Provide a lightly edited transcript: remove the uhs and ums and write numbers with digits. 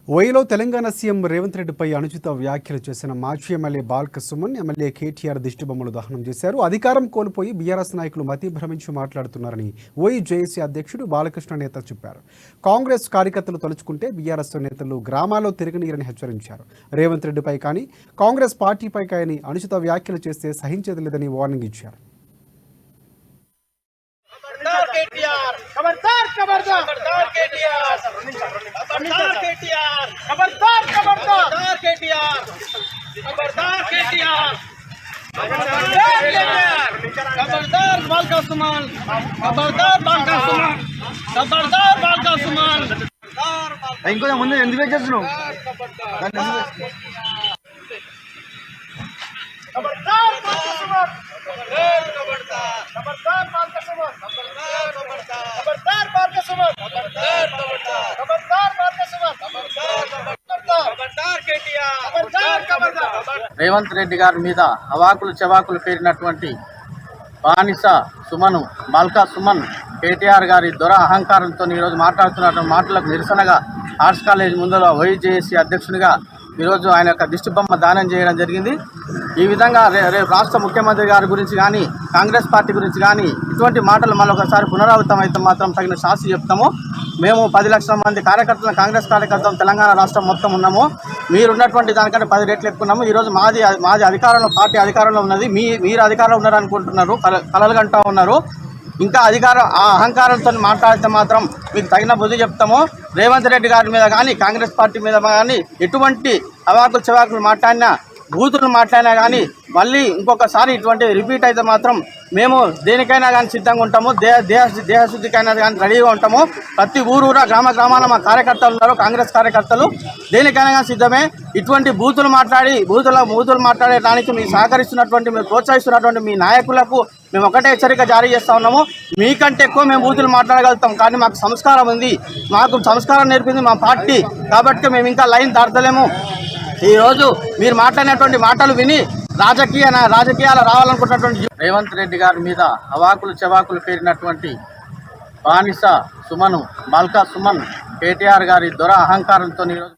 ఓయిలో Telangana CM Revanth రెడ్డిపై అనుచిత వ్యాఖ్యలు చేసిన మాజీ ఎమ్మెల్యే బాల్క సుమన్ ఎమ్మెల్యే కేటీఆర్ దిష్టిబొమ్మలు దహనం చేశారు. అధికారం కోల్పోయి బీఆర్ఎస్ నాయకులు మతి భ్రమించి మాట్లాడుతున్నారని ఓయి జేఏసీ అధ్యక్షుడు బాలకృష్ణ నేత చెప్పారు. కాంగ్రెస్ కార్యకర్తలు తలుచుకుంటే బీఆర్ఎస్ నేతలు గ్రామాల్లో తిరగనీరని హెచ్చరించారు. రేవంత్ రెడ్డిపై కానీ కాంగ్రెస్ పార్టీపై కానీ అనుచిత వ్యాఖ్యలు చేస్తే సహించేది లేదని వార్నింగ్ ఇచ్చారు. खबरदार खबरदार खबरदार केटीआर खबरदार केटीआर खबरदार खबरदार केटीआर खबरदार केटीआर खबरदार बालका सुमन खबरदार बालका सुमन खबरदार बालका सुमन इंको ముందు ఎందుకు వెచ్చేస్తున్నావు खबरदार बालका सुमन खबरदार खबरदार बालका सुमन खबरदार खबरदार बालका सुमन खबरदार खबरदार बालका सुमन खबरदार केटीआर खबरदार खबरदार రేవంత్ రెడ్డి గారి మీద అవాకులు చెవాకులు పేరినటువంటి బానిస సుమను బాల్కా సుమన్ కేటీఆర్ గారి దొర అహంకారంతో ఈరోజు మాట్లాడుతున్న మాటలకు నిరసనగా ఆర్ట్స్ కాలేజ్ ముందర ఓయిజేఏసీ అధ్యక్షునిగా ఈరోజు ఆయన యొక్క దిష్టిబొమ్మ దానం చేయడం జరిగింది. ఈ విధంగా రేపు రాష్ట్ర ముఖ్యమంత్రి గారి గురించి కానీ కాంగ్రెస్ పార్టీ గురించి కానీ ఇటువంటి మాటలు మరొకసారి పునరావృతం అయితే మాత్రం తగిన శాస్తి చెప్తాము. మేము 10 లక్షల మంది కార్యకర్తలు కాంగ్రెస్ కార్యకర్తలు తెలంగాణ రాష్ట్రం మొత్తం ఉన్నాము. మీరున్నటువంటి దానికంటే 10 రెట్లు ఎక్కున్నాము. ఈరోజు మాది అధికారంలో పార్టీ అధికారంలో ఉన్నది. మీరు అధికారంలో ఉన్నారనుకుంటున్నారు, కలలు కంటూ ఉన్నారు. ఇంకా ఆ అహంకారంతో మాట్లాడితే మాత్రం మీకు తగిన బుద్ధి చెప్తాము. రేవంత్ రెడ్డి గారి మీద కానీ కాంగ్రెస్ పార్టీ మీద కానీ ఎటువంటి అవాకులు చెవాకులు మాట్లాడినా బూతులు మాట్లాడినా కానీ మళ్ళీ ఇంకొకసారి ఇటువంటి రిపీట్ అయితే మాత్రం మేము దేనికైనా కానీ సిద్ధంగా ఉంటాము. దేహశుద్ధికైనా కానీ రెడీగా ఉంటాము. ప్రతి ఊరూరా గ్రామాల మా కార్యకర్తలు ఉన్నారు, కాంగ్రెస్ కార్యకర్తలు దేనికైనా కానీ సిద్ధమే. ఇటువంటి బూతులు మాట్లాడేదానికి మీరు సహకరిస్తున్నటువంటి, మీరు ప్రోత్సహిస్తున్నటువంటి మీ నాయకులకు మేము ఒకటే హెచ్చరిక జారీ చేస్తూ ఉన్నాము. మీకంటే ఎక్కువ మేము బూతులు మాట్లాడగలుగుతాం, కానీ మాకు సంస్కారం ఉంది, మాకు సంస్కారం నేర్పింది మా పార్టీ. కాబట్టి మేము ఇంకా లైన్ దాటలేము. ఈరోజు మీరు మాట్లాడినటువంటి మాటలు విని రాజకీయాలు రావాలనుకుంటున్నటువంటి రేవంత్ రెడ్డి గారి మీద అవాకులు చెవాకులు పేరినటువంటి బానిస సుమను బాల్కా సుమన్ కేటీఆర్ గారి దొర అహంకారంతో ఈరోజు